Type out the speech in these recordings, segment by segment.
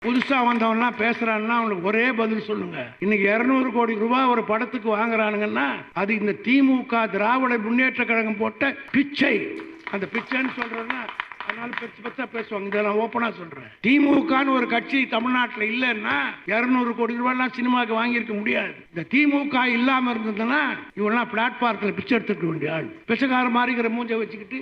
புதுசா வந்தவனா பேசுறான்னா அவனுக்கு ஒரே பதில் சொல்லுங்க. இன்னைக்கு 200 கோடி ரூபாய் ஒரு படத்துக்கு வாங்குறானுங்கன்னா அது இந்த திமுக திராவிட முன்னேற்ற கழகம் போட்ட பிச்சை. அந்த பிச்சைன்னு சொல்றதுன்னா அதனால பெருசு பெருசா பேசுவாங்க. இதை நான் ஓப்பனா சொல்றேன். திமுகன்னு ஒரு கட்சி தமிழ்நாட்டில் இல்லைன்னா 200 கோடி ரூபாய்லாம் சினிமாவுக்கு வாங்கியிருக்க முடியாது. இந்த திமுக இல்லாம இருந்ததுன்னா இவெல்லாம் பிளாட்பாரத்தில் பிச்சை எடுத்துக்க வேண்டிய ஆள். பிச்சைக்கார மாதிரிங்கிற மூஞ்சை வச்சுக்கிட்டு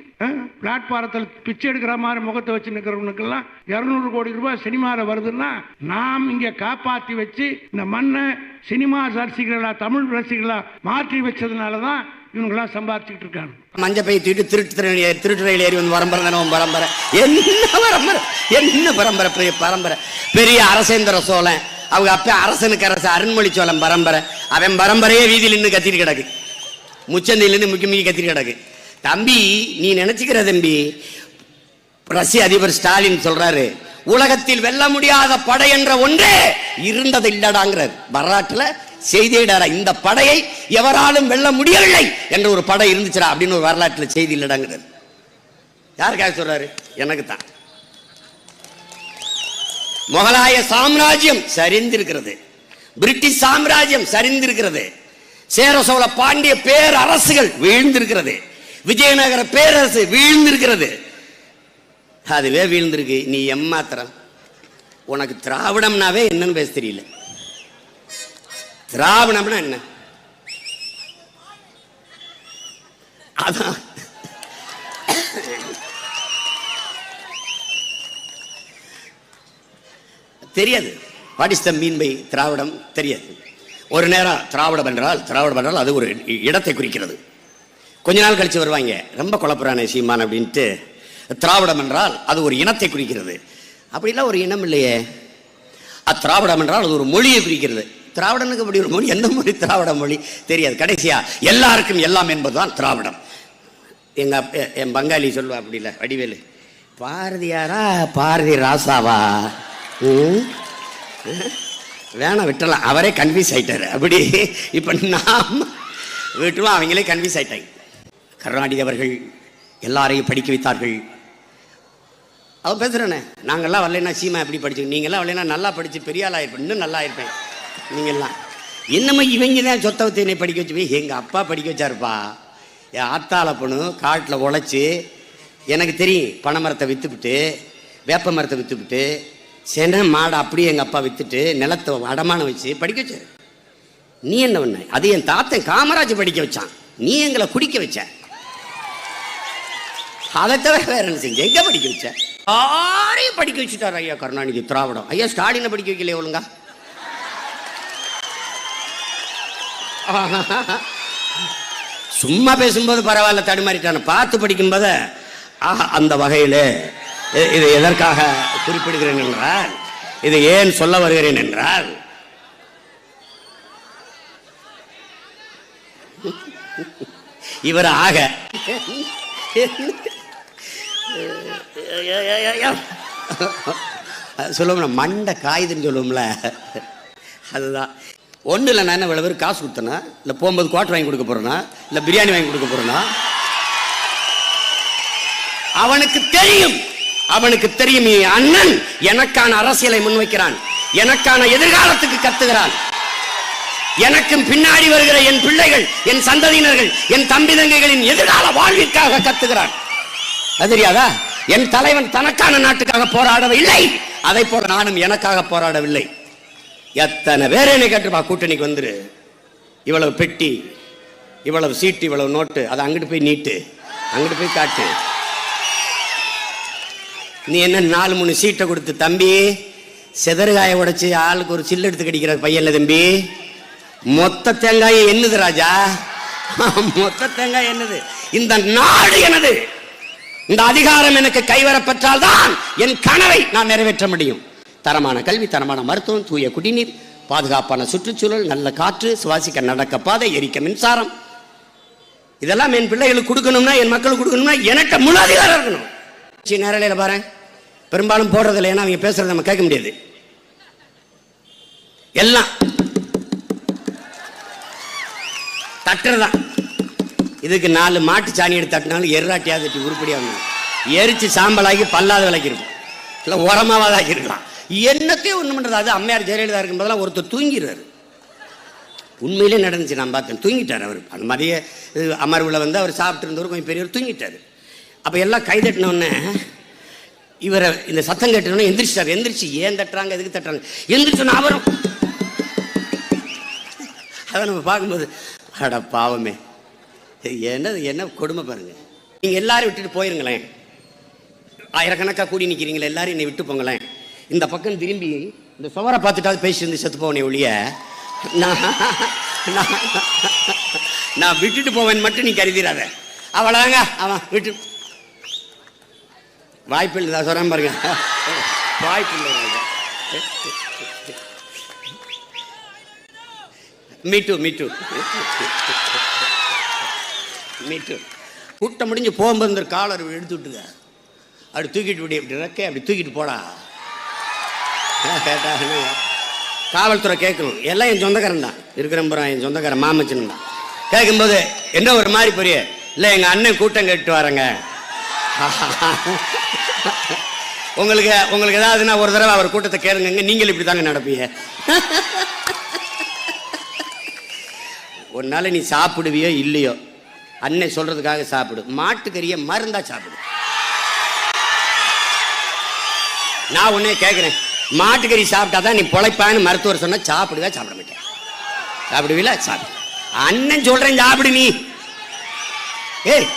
பிளாட்பாரத்தில் பிச்சை எடுக்கிற மாதிரி முகத்தை வச்சு நிற்கிறவனுக்கெல்லாம் 200 கோடி ரூபாய் சினிமாவில் வருதுன்னா நாம் இங்க காப்பாற்றி வச்சு இந்த மண்ணை சினிமா ரசிகர்களா தமிழ் ரசிகர்களா மாற்றி வச்சதுனாலதான் இவங்கெல்லாம் சம்பாதிச்சுட்டு இருக்காங்க. மஞ்ச பை தூக்கிட்டு திருட்டு ரயில் ஏறி வந்து பரம்பரை என்ன பரம்பரை பெரிய அரசேந்திர சோழன் அவங்க அப்ப அரசனுக்கு அரசு அருண்மொழி சோழன் பரம்பரை. அவன் பரம்பரையே வீதியில் நின்று கத்திட்டு கிடக்கு. முச்சந்தில இருந்து முக்கி கத்திட்டு கிடக்கு. தம்பி நீ நினைச்சுக்கிற தம்பி, ரஷ்ய அதிபர் ஸ்டாலின் சொல்றாரு உலகத்தில் வெல்ல முடியாத படை என்ற ஒன்றே இருந்தது இல்லடாங்கிறார். வரலாற்றுல செய்தியிடாரா இந்த படையை எவராலும் வெல்ல முடியவில்லை என்ற ஒரு படை இருந்துச்சுடா அப்படின்னு ஒரு வரலாற்றுல செய்தி இல்லடாங்கிறார். யாருக்காக சொல்றாரு? எனக்கு தான். முகலாய சாம்ராஜ்யம் சரிந்திருக்கிறது, பிரிட்டிஷ் சாம்ராஜ்யம் சரிந்திருக்கிறது, சேர சோழ பாண்டிய பேரரசுகள் வீழ்ந்திருக்கிறது, விஜயநகர பேரரசு வீழ்ந்திருக்கிறது. அதுவே வீழ்ந்திருக்கு. நீ எம்மாத்திரம் உனக்கு திராவிடம்னாவே என்னன்னு பேச தெரியல. திராவிடம்னா என்ன? அதான் தெரியாது. What is the mean by Dravidam தெரியாது. ஒரு நேரம் திராவிடம் என்றால் அது ஒரு இடத்தை குறிக்கிறது. கொஞ்ச நாள் கழிச்சு வருவாங்க ரொம்ப குழப்பறானே சீமான் அப்படின்ட்டு. திராவிடம் என்றால் அது ஒரு இனத்தை குறிக்கிறது. அப்படிலாம் ஒரு இனம் இல்லையே. திராவிடம் என்றால் அது ஒரு மொழியை குறிக்கிறது. திராவிடனுக்கு அப்படி ஒரு மொழி, எந்த மொழி திராவிட மொழி தெரியாது. கடைசியா எல்லாருக்கும் எல்லாம் என்பதுதான் திராவிடம். என் பங்காளி சொல்லுவா அப்படி இல்லை வடிவேலு, பாரதியாரா பாரதி ராசாவா வேணாம் விட்டுலாம், அவரே கன்ஃபியூஸ் ஆயிட்டாரு. அப்படி இப்ப நாம் விட்டுருவோம், அவங்களே கன்ஃபியூஸ் ஆயிட்டாங்க. கருணாநிதி அவர்கள் எல்லாரையும் படிக்க வைத்தார்கள். அவன் பேசுறேனே நாங்கள்லாம் வரலைன்னா சீமா எப்படி படிச்சு, நீங்கள்லாம் வரலைன்னா நல்லா படிச்சு பெரிய ஆளாக இருப்பேன், இன்னும் நல்லா இருப்பேன். நீங்கள்லாம் என்னமோ இவங்க தான் சொத்தவத்தை என்னை படிக்க வச்சு போய் எங்கள் அப்பா படிக்க வச்சாருப்பா. என் ஆத்தாள பொண்ணு காட்டில் உழைச்சி எனக்கு தெரியும் பனை மரத்தை விற்றுவிட்டு வேப்ப மரத்தை விற்றுவிட்டு சென்னை மாடை அப்படியே எங்கள் அப்பா விற்றுட்டு நிலத்தை அடமானம் வச்சு படிக்க வச்சார். நீ என்ன பண்ண? அது என் தாத்தன் காமராஜ் படிக்க வச்சான், நீ எங்களை குடிக்க வச்ச. அதை தவிர வேற என்ன செஞ்ச? எங்கே படிக்க வச்ச? யாரையும் படிக்க வச்சுட்டார் ஐயா கருணாநிதி. திராவிடம் ஐயா ஸ்டாலினை படிக்க வைக்கலையே ஒழுங்கா. சும்மா பேசும்போது பரவாயில்ல, தடுமாறிட்டான. பார்த்து படிக்கும்போது அந்த வகையில் இதை எதற்காக குறிப்பிடுகிறேன் என்றால், இதை ஏன் சொல்ல வருகிறேன் என்றால், இவர் ஆக சொல்லுவோம்ல மண்டை காயுதுன்னு சொல்லுவோம்ல, அதுதான். ஒன்றும் இல்லை, நான் என்ன இவ்வளோ பேர் காசு கொடுத்தேன்னா, இல்லை போகும்போது குவார்டர் வாங்கி கொடுக்க போகிறேன்னா, இல்லை பிரியாணி வாங்கி கொடுக்க போகிறேன்னா, அவனுக்கு தெரியும் என் அண்ணன் எனக்கான அரசியலை முன்வைக்கிறான், எனக்கான எதிர்காலத்துக்கு கத்துகிறான், எனக்கும் பின்னாடி வருகிற என் பிள்ளைகள், என் சந்ததியினர்கள், என் தம்பி தங்கைகளின் எதிர்கால வாழ்விற்காக கத்துகிறான். அது தெரியாதா? என் தலைவன் தனக்கான நாட்டுக்காக போராடவில்லை, அதை போல நானும் எனக்காக போராடவில்லை. எத்தனை பேர் என்னை கேட்டுப்பா கூட்டணிக்கு வந்துரு, இவ்வளவு பெட்டி, இவ்வளவு சீட்டு, இவ்வளவு நோட்டு, அதை அங்கிட்டு போய் நீட்டு, அங்கிட்டு போய் காட்டு. நீ என்ன 4-3 சீட்டை கொடுத்து தம்பி செதறுகாய உடைச்சு ஆளுக்கு ஒரு சில்லு எடுத்து கடிக்கிற பையன்ல தம்பி. மொத்த தேங்காய் என்னது ராஜா, மொத்த தேங்காய் என்னது? இந்த நாடு எனது, இந்த அதிகாரம் எனக்கு கைவரப்பெற்றால் தான் என் கனவை நான் நிறைவேற்ற முடியும். தரமான கல்வி, தரமான மருத்துவம், தூய குடிநீர், பாதுகாப்பான சுற்றுச்சூழல், நல்ல காற்று, சுவாசிக்க நடக்க பாதை, எரிக்க மின்சாரம், இதெல்லாம் என் பிள்ளைகளுக்கு கொடுக்கணும்னா, என் மக்களுக்கு கொடுக்கணும்னா எனக்கு முழு அதிகாரம் இருக்கணும். நேரலையில் பாரு பெரும்பாலும் போடுறதில்லை, ஏன்னா அவங்க பேசுறத நம்ம கேட்க முடியாது. எல்லாம் தட்டுறதான். இதுக்கு 4 மாட்டு சாணி எடுத்து தட்டினாலும் எர்ராட்டியாவது உருப்படியாக எரிச்சு சாம்பலாகி பல்லாத விலைக்கு இருக்கும், இல்லை உரமாவதாக இருக்கலாம். என்னத்தையும் ஒண்ணு பண்றது. அது அம்மையார் ஜெயலலிதா இருக்கும் போதெல்லாம் ஒருத்தர் தூங்கிடுறாரு. உண்மையிலே நடந்துச்சு, நான் பார்த்தேன். தூங்கிட்டார் அவர். அந்த மாதிரியே அமர்வில் வந்து அவர் சாப்பிட்டு இருந்தவர் கொஞ்சம் பெரியவர் தூங்கிட்டார். அப்போ எல்லாம் கை தட்டினோடனே இவரை இந்த சத்தம் கேட்டோன்னே எந்திரிச்சிட்டார். எந்திரிச்சு ஏன் தட்டுறாங்க, எதுக்கு தட்டுறாங்க, எந்திரிச்சோன்னா அவரும். அதை நம்ம பார்க்கும்போது அட பாவமே, என்ன கொடுமை பாருங்க. நீங்கள் எல்லாரும் விட்டுட்டு போயிருங்களேன். ஆயிரக்கணக்காக கூடி நிற்கிறீங்களே, எல்லாரும் என்னை விட்டு போங்களேன். இந்த பக்கம் திரும்பி இந்த சுவரை பார்த்துட்டாவது பேசி இருந்து செத்து போவனே ஒழிய நான் விட்டுட்டு போவேன் மட்டும் நீ கருதிடாத. அவளாங்க அவன் விட்டு வாய்ப்பு இல்லை சொல்றேன் பாருங்க. வாய்ப்பு இல்லை. மீட்டு மீட்டு மீட்டு கூட்டம் முடிஞ்சு போகும்போது இந்த காலர் எடுத்து விட்டுங்க. அப்படி தூக்கிட்டு விடி, அப்படி ரெக்கே அப்படி தூக்கிட்டு போடா கேட்டா காவல்துறை கேட்கணும். எல்லாம் என் சொந்தக்காரன் தான் இருக்கிறம்புறம், என் சொந்தக்காரன் மாமச்சன் தான். கேட்கும்போது என்ன ஒரு மாதிரி பெரிய இல்லை, எங்கள் அண்ணன் கூட்டம் கேட்டு வரேங்க. உங்களுக்கு ஏதாவதுன்னா ஒரு தடவை அவர் கூட்டத்தை கேளுங்க, நீங்கள் இப்படி தாங்க நடப்பீங்க. ஒரு நாள் நீ சாப்பிடுவியோ இல்லையோ, அண்ணன் சொல்றதுக்காக சாப்பிடு. மாட்டுக்கறியை மருந்தா சாப்பிடு. நான் உன்னே கேட்குறேன், மாட்டுக்கறி சாப்பிட்டா தான் நீ பொழைப்பான்னு மருத்துவர் சொன்னா சாப்பிடுவா சாப்பிட மாட்டேன். சாப்பிடுவீல சாப்பிடு. அண்ணன் சொல்றேன் சாப்பிடு நீ. ஏய்,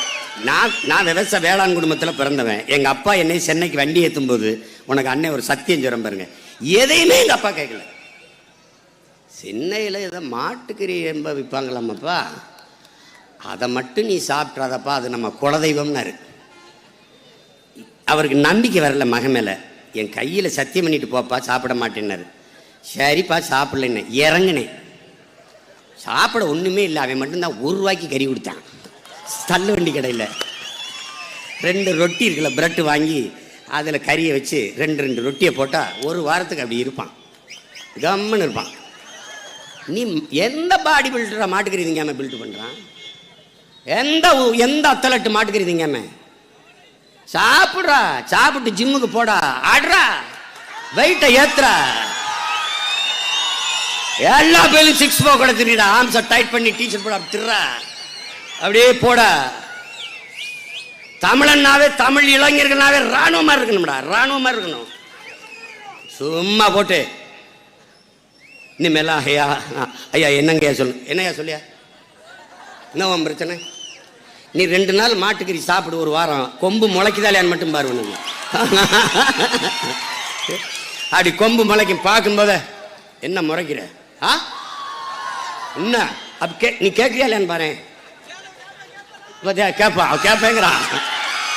நான் விவசாய வேளாண் குடும்பத்தில் பிறந்தவன். எங்க அப்பா என்னை சென்னைக்கு வண்டி ஏற்றும் போது உனக்கு அண்ணன் ஒரு சத்தியம் சொல்றேன் பாருங்க, எதையுமே எங்க அப்பா கேட்கல. சென்னையில் ஏதோ மாட்டுக்கறி ரொம்ப விற்பாங்களாமப்பா, அதை மட்டும் நீ சாப்பிட்றாதப்பா, அது நம்ம குலதெய்வம்னாரு. அவருக்கு நம்பிக்கை வரல மகன் மேலே. என் கையில் சத்தியம் பண்ணிட்டு போப்பா, சாப்பிட மாட்டேன்னாரு. சரிப்பா சாப்பிடலன்னு இறங்கினேன். சாப்பிட ஒன்றுமே இல்லை. அவன் மட்டும்தான் ₹1 கறி கொடுத்தான். தள்ளு வண்டி கடையில் 2 ரொட்டி இருக்குல்ல, பிரெட்டு வாங்கி அதில் கறியை வச்சு 2 ரொட்டியை போட்டால் ஒரு வாரத்துக்கு அப்படி இருப்பான், கம்முன்னு இருப்பான். நீ எந்த பாடி பில்டரா மாட்டுக்கறி திங்காம பில்ட் பண்ணுறான்? எந்த அத்தலட்டு மாட்டுக்கறி திங்காம சாப்பிட்றா. சாப்பிட்டு ஜிம்முக்கு போடா, ஆடுறா, வெயிட்டை ஏத்துறா, எல்லா பேரும் 6 கூட திடா, ஆம்ஸை டைட் பண்ணி டீஷர்ட் போட திர்றா, அப்படியே போடா. தமிழன்னாவே, தமிழ் இளைஞர்கள்னாவே ராணுவமா இருக்கணும்டா, ராணுவமா இருக்கணும். சும்மா போட்டு இனிமேலாம் ஐயா ஐயா என்னங்கய்யா சொல்லு, என்னையா சொல்லியா, என்ன உன் பிரச்சனை? நீ 2 நாள் மாட்டுக்கறி சாப்பிடு, ஒரு வாரம் கொம்பு முளைக்குதாலையான்னு மட்டும் பாருவ. அப்படி கொம்பு முளைக்கும் பார்க்கும்போது என்ன முறைக்கிற? என்ன அப்ப நீ கேட்கிறியா இல்லையான்னு பாரு. கேட்பா, கேட்பேங்கிறான்.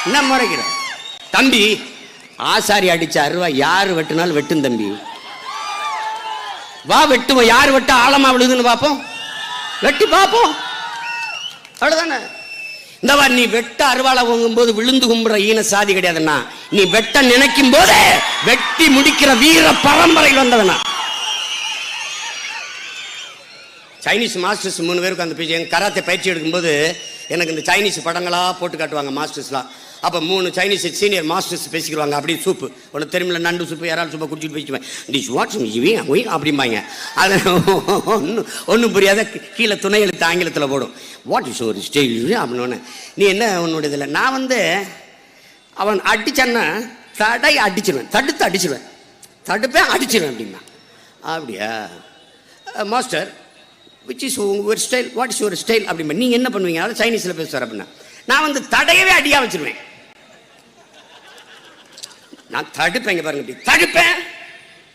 என்ன முறைக்கிற? தம்பி ஆசாரி அடிச்ச அருவா யாரு வெட்டினாலும் வெட்டும் தம்பி. வா வெட்டுவோம், யார் வெட்ட ஆழமா விழுதுன்னு பார்ப்போம், வெட்டி பார்ப்போம், அவ்வளவுதானே. இந்த மாதிரி நீ வெட்ட அருவாளை வாங்கும்போது விழுந்து கும்புற ஈன சாதி கிடையாதுன்னா, நீ வெட்ட நினைக்கும் போதே வெட்டி முடிக்கிற வீர பரம்பரையில் வந்தவனா. சைனீஸ் மாஸ்டர்ஸ் 3 பேருக்கு அந்த எங்க கராத்தே பயிற்சி எடுக்கும்போது எனக்கு இந்த சைனீஸ் படங்களா போட்டு காட்டுவாங்க மாஸ்டர்ஸ்லாம். அப்போ 3 சைனீஸ் சீனியர் மாஸ்டர்ஸ் பேசிக்கிறாங்க. அப்படியே சூப்பு உனக்கு தெரியுமில்ல, நண்டு சூப்பு, யாராலும் சூப்பை குடிச்சிட்டு பேசிக்குவேன். டிஷ் வாட்ஸ் அப்படிம்பாங்க. அது ஒன்றும் புரியாத கீழே துணை எழுத்து ஆங்கிலத்தில் போடும். வாட் இஸ் ஒரு ஸ்டைல் அப்படின்னு. நீ என்ன உன்னுடைய இதில் நான் வந்து அவன் அடித்தான்னா தடை அடிச்சிருவேன், தடுத்து அடிச்சிருவேன், தடுப்பேன் அடிச்சிருவேன் அப்படின்னா. அப்படியா மாஸ்டர், விச் இஸ் ஒரு ஸ்டைல், வாட் இஸ் ஒரு ஸ்டைல் அப்படிம்பா. நீங்கள் என்ன பண்ணுவீங்க? அதாவது சைனீஸில் பேசுவார் அப்படின்னா. நான் வந்து தடையவே அடியாக வச்சிருவேன். நான் தடுப்பேன், பாருங்க, இப்படி தடுப்பேன்,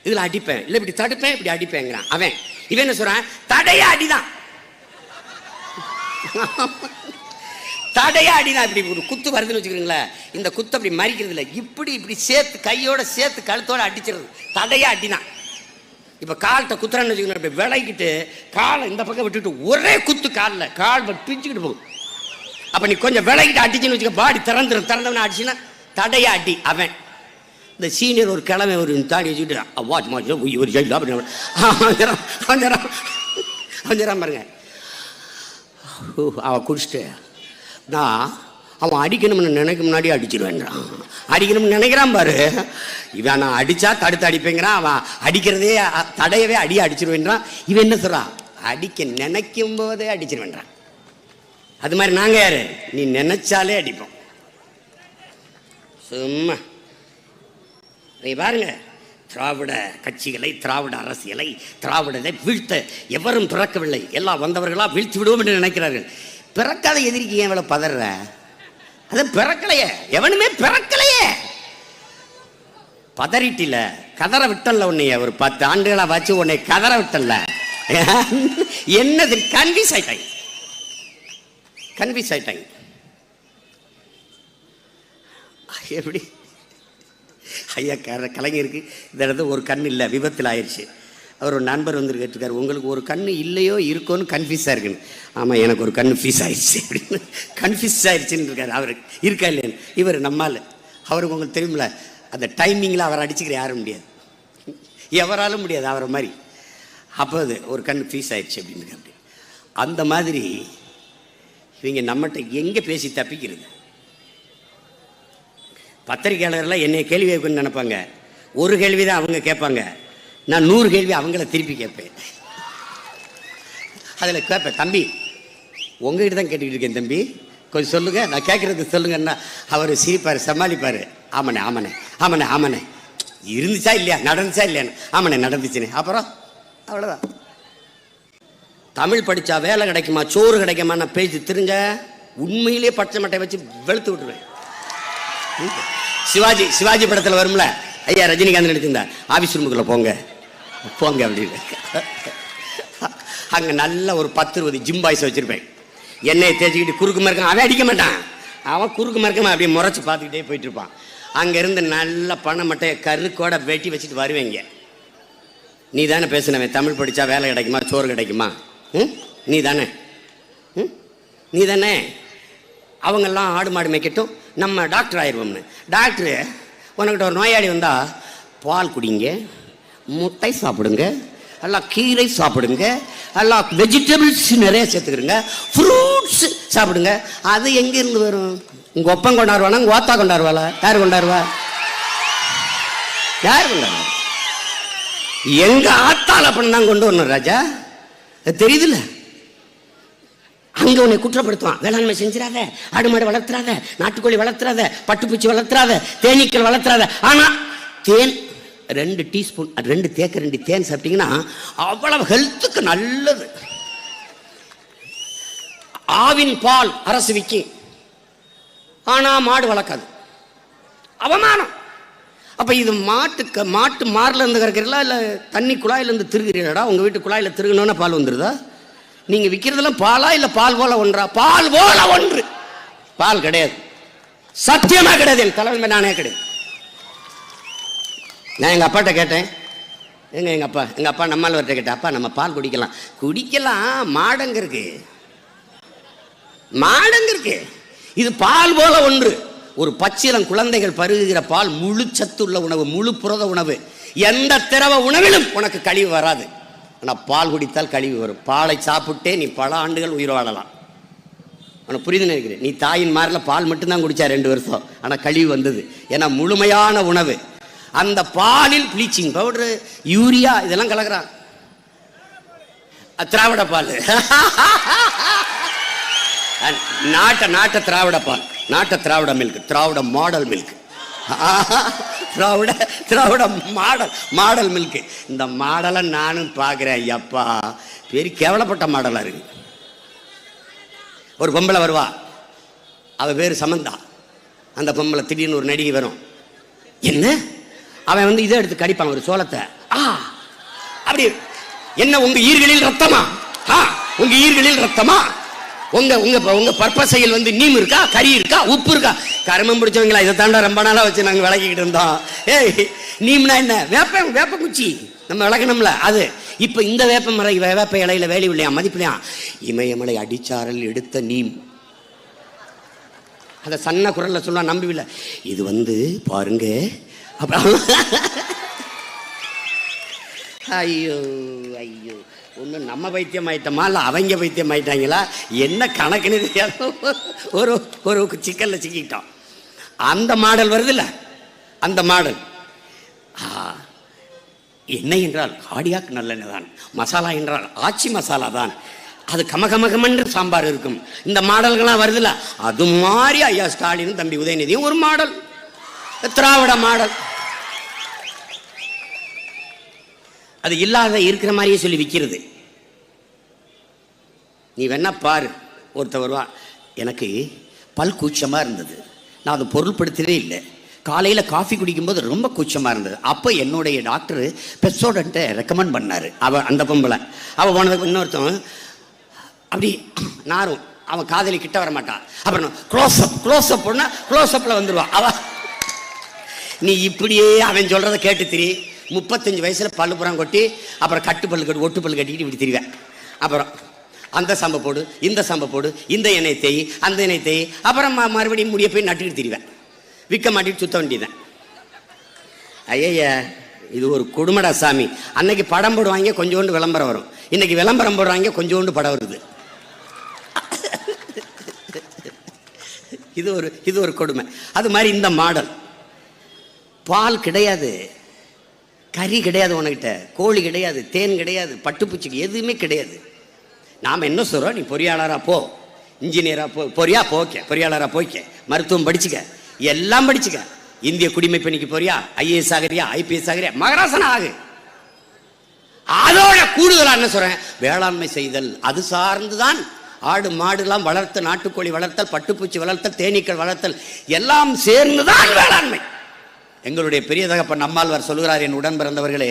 இதில் அடிப்பேன், இல்லை இப்படி தடுப்பேன், இப்படி அடிப்பேங்கிறான் அவன். இவன் என்ன சொல்றான்? தடையா அடிதான், தடையா அடிதான். இப்படி ஒரு குத்து வருதுன்னு வச்சுக்கிறீங்களா, இந்த குத்து அப்படி மறிக்கிறது இல்லை, இப்படி இப்படி சேர்த்து கையோட சேர்த்து கழுத்தோட அடிச்சிருது, தடையா அடிதான். இப்போ கால்கிட்ட குத்துறான்னு வச்சுக்கணும், இப்படி விளைக்கிட்டு காலை இந்த பக்கம் விட்டுட்டு ஒரே குத்து காலில், கால் பிச்சுக்கிட்டு போகும். அப்போ நீ கொஞ்சம் விளைக்கிட்டு அடிச்சுன்னு வச்சுக்க, பாடி திறந்தவன அடிச்சுன்னா தடையா அடி. அவன் இந்த சீனியர் ஒரு கிழமை ஒரு தாடி வச்சுக்கிட்டு வாட்ச் மாட்ச் ஒரு ஜெயிலா கொஞ்சம் பாருங்க. அவன் குடிச்சிட்டு நான் அவன் அடிக்கணும்னு நினைக்க முன்னாடி அடிச்சிருவேன்றான். அடிக்கணும்னு நினைக்கிறான் பாரு, இவன் நான் அடிச்சா தடுத்து அடிப்பேங்கிறான். அவன் அடிக்கிறதே தடையவே அடிச்சிருவேன்றான். இவன் என்ன சொல்றான், அடிக்க நினைக்கும் போதே அடிச்சிருவேன்றான். அது மாதிரி நாங்க யாரு, நீ நினைச்சாலே அடிப்போம். சும்மா பாருங்க, திராவிட கட்சிகளை, திராவிட அரசியலை, திராவிடத்தை வீழ்த்த எவரும் பிறக்கவில்லை, எல்லாம் வந்தவர்களா வீழ்த்தி விடுவோம் என்று நினைக்கிறார்கள். பிறக்காத எதிரிக்கு ஏன் இவ்வளவு பதற? அது பிறக்கலையே, எவனுமே பிறக்கலையே. பதறிட்டில, கதற விட்டல உன்னைய, ஒரு 10 ஆண்டுகளா வச்சு உன்னை கதற விட்டல. என்னது கன்ஃபியூஸ் ஆயிட்டாங்க. எப்படி ஐயா கலைஞருக்கு இந்த இடத்துல ஒரு கண் இல்லை, விபத்தில் ஆயிடுச்சு. அவர் ஒரு நண்பர் வந்து கேட்டிருக்காரு, உங்களுக்கு ஒரு கண் இல்லையோ இருக்கோன்னு கன்ஃபியூஸாக இருக்குன்னு. ஆமாம், எனக்கு ஒரு கண் ஃபீஸ் ஆயிடுச்சு அப்படின்னு கன்ஃபியூஸ் ஆயிடுச்சுன்னு இருக்காரு. அவருக்கு இருக்கா இல்லைன்னு. இவர் நம்மால், அவருக்கு உங்களுக்கு தெரியுமில்ல, அந்த டைமிங்கில் அவர் அடிச்சுக்கிற யாரும் முடியாது, எவராலும் முடியாது அவரை மாதிரி. அப்போ அது ஒரு கண் ஃபீஸ் ஆயிடுச்சு அப்படின்னு. அப்படி அந்த மாதிரி இவங்க நம்மகிட்ட எங்கே பேசி தப்பிக்கிறது? பத்திரிகையாளர்லாம் என்னை கேள்வி கேட்கணும்னு நினைப்பாங்க. ஒரு கேள்வி தான் அவங்க கேட்பாங்க, நான் 100 கேள்வி அவங்கள திருப்பி கேட்பேன். அதில் கேட்பேன், தம்பி உங்ககிட்ட தான் கேட்டுக்கிட்டு இருக்கேன் தம்பி, கொஞ்சம் சொல்லுங்கள், நான் கேட்குறது சொல்லுங்கன்னா அவர் சிரிப்பார், சமாளிப்பார். ஆமாண்ணே இருந்துச்சா இல்லையா, நடந்துச்சா இல்லையான்னு. ஆமாண்ணே நடந்துச்சுண்ணே. அப்புறம் அவ்வளோதான். தமிழ் படித்தா வேலை கிடைக்குமா, சோறு கிடைக்குமா, நான் பேசி திருங்க உண்மையிலேயே பச்சை மட்டை வச்சு வெளுத்து விட்டுருவேன். சிவாஜி படத்தில் வரும்ல, ஐயா ரஜினிகாந்த் நடிச்சிருந்தா, ஆஃபீஸ் ரூமுக்குள்ளே போங்க அப்படின்னு. அங்கே நல்ல ஒரு 10-20 ஜிம் பாய்ஸ் வச்சுருப்பேன். எண்ணெயை தேய்ச்சிக்கிட்டு குறுக்கு மறுக்க, அவன் அடிக்க மாட்டான், அவன் குறுக்கு மறுக்கமா அப்படியே முறைச்சி பார்த்துக்கிட்டே போயிட்டு இருப்பான். அங்கேருந்து நல்ல பண மட்டையை கருக்கோட வெட்டி வச்சுட்டு வருவேங்க. நீ தானே பேசுனவன், தமிழ் படித்தா வேலை கிடைக்குமா, சோறு கிடைக்குமா, நீ தானே. அவங்கெல்லாம் ஆடு மாடு மேய்க்கட்டும், நம்ம டாக்டர் ஆயிடுவோம்னு. டாக்டரு, உனக்கிட்ட ஒரு நோயாளி வந்தால் பால் குடிங்க, முட்டை சாப்பிடுங்க, எல்லாம் கீரை சாப்பிடுங்க, எல்லாம் வெஜிடபிள்ஸ் நிறைய சேர்த்துக்கிறங்க, ஃப்ரூட்ஸ் சாப்பிடுங்க. அது எங்கேருந்து வரும்? உங்கள் ஒப்பம் கொண்டாடுவானா, உங்கள் ஓத்தா கொண்டாடுவாளா, யார் கொண்டாடுவா? எங்க ஆத்தால பண்ண தான் கொண்டு வரணும் ராஜா, தெரியுதுல்ல. அங்க உன்னை குற்றப்படுத்துவான், வேளாண்மை செஞ்சிடாத, ஆடு மாடு வளர்த்துறாத, நாட்டுக்கோழி வளர்த்துறாத, பட்டுப்பூச்சி வளர்த்துறாத, தேனீக்கள் வளர்த்துறாத. ஆனா தேன் 2 டீஸ்பூன், 2 தேக்கரண்டி தேன் சாப்பிட்டீங்கன்னா அவ்வளவு ஹெல்த்துக்கு நல்லது. ஆவின் பால் அரசு விற்கும், ஆனா மாடு வளர்க்காது, அவமானம். அப்ப இது மாட்டு மார்ல இருந்து கறக்கிறீங்களா, இல்ல தண்ணி குழாயில இருந்து திருகிறீங்களா? உங்க வீட்டு குழாயில திருகணும்னா பால் வந்துருதா? நீங்க விற்கிறதெல்லாம் பாலா இல்ல பால் போல ஒன்றா? பால் போல ஒன்று, பால் கிடையாது, சத்தியமா கிடையாது. என் தலைமை நானே கிடையாது. நான் எங்க அப்பாட்ட கேட்டேன், எங்க அப்பா நம்மால்வர்கிட்ட கேட்டேன், அப்பா நம்ம பால் குடிக்கலாம், மாடங்க இருக்கு, இது பால் போல ஒன்று. ஒரு பச்சிலம் குழந்தைகள் பருகுகிற பால் முழு சத்துள்ள உணவு, முழு புரத உணவு. எந்த திரவ உணவிலும் உனக்கு கழிவு வராது. ஆனால் பால் குடித்தால் கழிவு வரும். பாலை சாப்பிட்டே நீ பல ஆண்டுகள் உயிர் வாழலாம். உனக்கு புரியுதுன்னு நினைக்கிறேன். நீ தாயின் மாரில் பால் மட்டும்தான் குடிச்சா 2 வருஷம், ஆனால் கழிவு வந்தது. ஏன்னா முழுமையான உணவு. அந்த பாலில் ப்ளீச்சிங் பவுடரு, யூரியா இதெல்லாம் கலக்கிறான். திராவிட பால், நாட்ட திராவிட பால், நாட்ட திராவிட மில்க், திராவிட மாடல் மில்க், திராவிட மாடல் மில்க். இந்த மாடலை நானும் பார்க்குறேன். ஐயப்பா, பெரிய கேவலப்பட்ட மாடலாக இருக்கு. ஒரு பொம்பளை வருவா, அவள் பேர் சமந்தா. அந்த பொம்பளை திடீர்னு ஒரு நடிகை வரும், என்ன அவன் வந்து இதை எடுத்து கடிப்பான், ஒரு சோளத்தை. அப்படி என்ன உங்க ஈர்களில் ரத்தமா, உங்க ஈர்களில் ரத்தமா, உங்க பற்பசையில் வந்து நீம் இருக்கா, கறி இருக்கா, உப்பு இருக்கா? கருமம் பிடிச்சவங்களா, இதை தாண்டா ரொம்ப நாளா வச்சு நாங்கள் விளக்கிக்கிட்டு இருந்தோம். நீம்னா என்ன? வேப்ப குச்சி நம்ம விளக்கணும்ல அது. இப்ப இந்த வேப்ப இலையில வேலி இல்லையா, மதிப்பிலையா? இமயமலை அடிச்சாரல் எடுத்த நீம். அத சன்ன குரல்ல சொன்னா நம்பவில்லை. இது வந்து பாருங்க, ஐயோ ஐயோ, ஒன்று நம்ம பைத்தியம் ஆயிட்டோமா இல்லை அவங்க பைத்தியம் ஆயிட்டாங்களா என்ன கணக்குன்னு தெரியாத ஒரு ஒரு சிக்கலில் சிக்கிட்டோம். அந்த மாடல் வருதுல்ல, அந்த மாடல் எண்ணெய் என்றால் காடியாக் நல்லெண்ணெய் தான், மசாலா என்றால் ஆச்சி மசாலா தான், அது கமகமகமென்று சாம்பார் இருக்கும். இந்த மாடல்கள்லாம் வருதுல்ல, அது மாதிரி ஐயா ஸ்டாலின் தம்பி உதயநிதியும் ஒரு மாடல், திராவிட மாடல். அது இல்லாத இருக்கிற மாதிரியே சொல்லி விற்கிறது. நீ வேணா பாரு, ஒருத்தர் வருவா, எனக்கு பல் கூச்சமாக இருந்தது, நான் அதை பொருள்படுத்தவே இல்லை, காலையில் காஃபி குடிக்கும்போது ரொம்ப கூச்சமாக இருந்தது, அப்போ என்னுடைய டாக்டர் பெப்சோடன்ட்டை ரெக்கமெண்ட் பண்ணார். அவள் அந்த பொம்பளை அவள் போனதுக்கு இன்னொருத்தன் அப்படி நாரும், அவன் காதலி கிட்ட வர மாட்டான், அப்புறம் க்ளோஸ்அப் போனா க்ளோஸ்அப்பில் வந்துடுவான். அவள் நீ இப்படியே அவன் சொல்கிறத கேட்டு திரி, 35 வயசில் பல்லு புறம் கொட்டி அப்புறம் கட்டு பல்லு கட்டி ஒட்டு பல்லு கட்டிக்கிட்டு இப்படி திரிவேன். அப்புறம் அந்த சம்பை போடு, இந்த சம்பை போடு, இந்த எண்ணெய் தேய், அந்த எண்ணெய் தேய், அப்புறம் மறுபடியும் முடிய போய் நட்டுக்கிட்டு திரிவேன், விற்க மாட்டிட்டு சுத்த வேண்டியதான். ஐயா, இது ஒரு கொடுமடா சாமி. அன்னைக்கு படம் போடுவாங்க, கொஞ்சோண்டு விளம்பரம் வரும், இன்னைக்கு விளம்பரம் போடுறாங்க, கொஞ்சோண்டு படம் வருது. இது ஒரு கொடுமை. அது மாதிரி இந்த மாடல். பால் கிடையாது, கறி கிடையாது, உனக்கிட்ட கோழி கிடையாது, தேன் கிடையாது, பட்டுப்பூச்சிக்கு எதுவுமே கிடையாது. நாம் என்ன சொல்கிறோம், நீ பொறியாளராக போ, இன்ஜினியராக போ, பொறியாளராக போய்க்க, மருத்துவம் படிச்சுக்க, எல்லாம் படிச்சுக்க, இந்திய குடிமை பணிக்கு போறியா, ஐஏஎஸ் ஆகிறியா, ஐபிஎஸ் ஆகிறியா, மகராசன ஆகு. அதோட கூடுதலாக என்ன சொல்கிறேன், வேளாண்மை செய்தல், அது சார்ந்துதான் ஆடு மாடுலாம் வளர்த்து, நாட்டுக்கோழி வளர்த்தல், பட்டுப்பூச்சி வளர்த்தல், தேனீக்கள் வளர்த்தல், எல்லாம் சேர்ந்துதான் வேளாண்மை. எங்களுடைய பெரிய தகப்பன் நம்மாழ்வார் சொல்கிறார், என் உடன் பிறந்தவர்களே,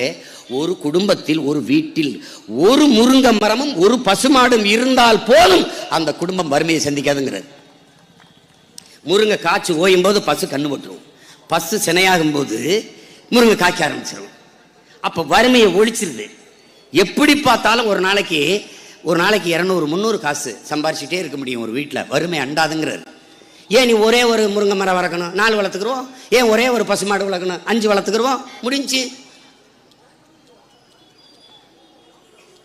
ஒரு குடும்பத்தில், ஒரு வீட்டில் ஒரு முருங்க மரமும் ஒரு பசுமாடும் இருந்தால் போதும் அந்த குடும்பம் வறுமையை சந்திக்காதுங்கிறது. முருங்கை காய்ச்சி ஓயும் போது பசு கண்ணு போட்டுரும், பசு சினையாகும் போது முருங்கை காய்க்க ஆரம்பிச்சிடும், அப்போ வறுமையை ஒழிச்சிருது. எப்படி பார்த்தாலும் ஒரு நாளைக்கு 200-300 காசு சம்பாரிச்சுட்டே இருக்க முடியும் ஒரு வீட்டில், வறுமை அண்டாதுங்கிறார். ஏன் நீ ஒரே ஒரு முருங்கை மரம் வளர்க்கணும், 4 வளர்த்துக்குருவோம், ஏன் ஒரே ஒரு பசுமாடு வளர்க்கணும், 5 வளர்த்துக்குருவோம், முடிஞ்சு.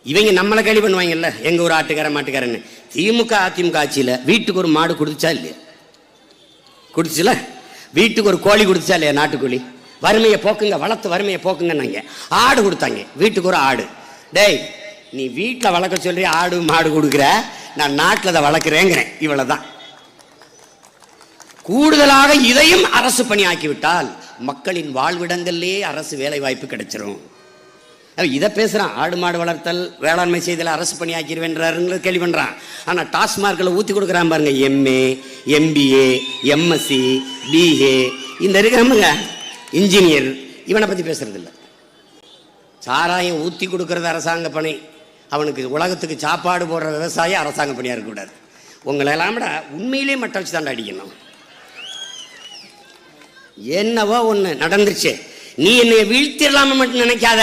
இவங்க நம்மளை கேள்வி பண்ணுவாங்கல்ல, எங்க ஒரு ஆட்டுக்கார மாட்டுக்காரன்னு. திமுக அதிமுக ஆட்சியில் வீட்டுக்கு ஒரு மாடு கொடுத்துச்சா இல்லையா? கொடுத்துச்சுல. வீட்டுக்கு ஒரு கோழி கொடுத்துச்சா இல்லையா? நாட்டுக்கோழி. வறுமையை போக்குங்க, வளர்த்து வறுமையை போக்குங்கன்னாங்க. ஆடு கொடுத்தாங்க, வீட்டுக்கு ஒரு ஆடு. டேய், நீ வீட்டில் வளர்க்க சொல்லி ஆடு மாடு கொடுக்குற, நான் நாட்டில் அதை வளர்க்குறேங்கிறேன். இவ்வளவுதான். கூடுதலாக இதையும் அரசு பணி ஆக்கிவிட்டால் மக்களின் வாழ்விடங்களிலே அரசு வேலை வாய்ப்பு கிடைச்சிரும். இதை பேசுறான், ஆடு மாடு வளர்த்தல், வேளாண்மை செய்தல அரசு பணி ஆக்கிடுவேன்றாருங்க கேள்வி பண்றான். ஆனா டாஸ்மார்க்கில் ஊத்தி கொடுக்குறான் பாருங்க, எம்ஏ, எம்பிஏ, எம்எஸ்சி, பிஏ, இந்த இருக்கிறாமுங்க இன்ஜினியர், இவனை பத்தி பேசுறது இல்லை. சாராயம் ஊத்தி கொடுக்கறது அரசாங்க பணி, அவனுக்கு உலகத்துக்கு சாப்பாடு போடுற விவசாயம் அரசாங்க பணியா இருக்கக்கூடாது. உங்களை எல்லாம் விட உண்மையிலே மட்டை வச்சு தாண்டா அடிக்கணும். என்னவோ ஒண்ணு நடந்துருச்சு, நீ என்னை வீழ்த்திடலாம மட்டும் நினைக்காத,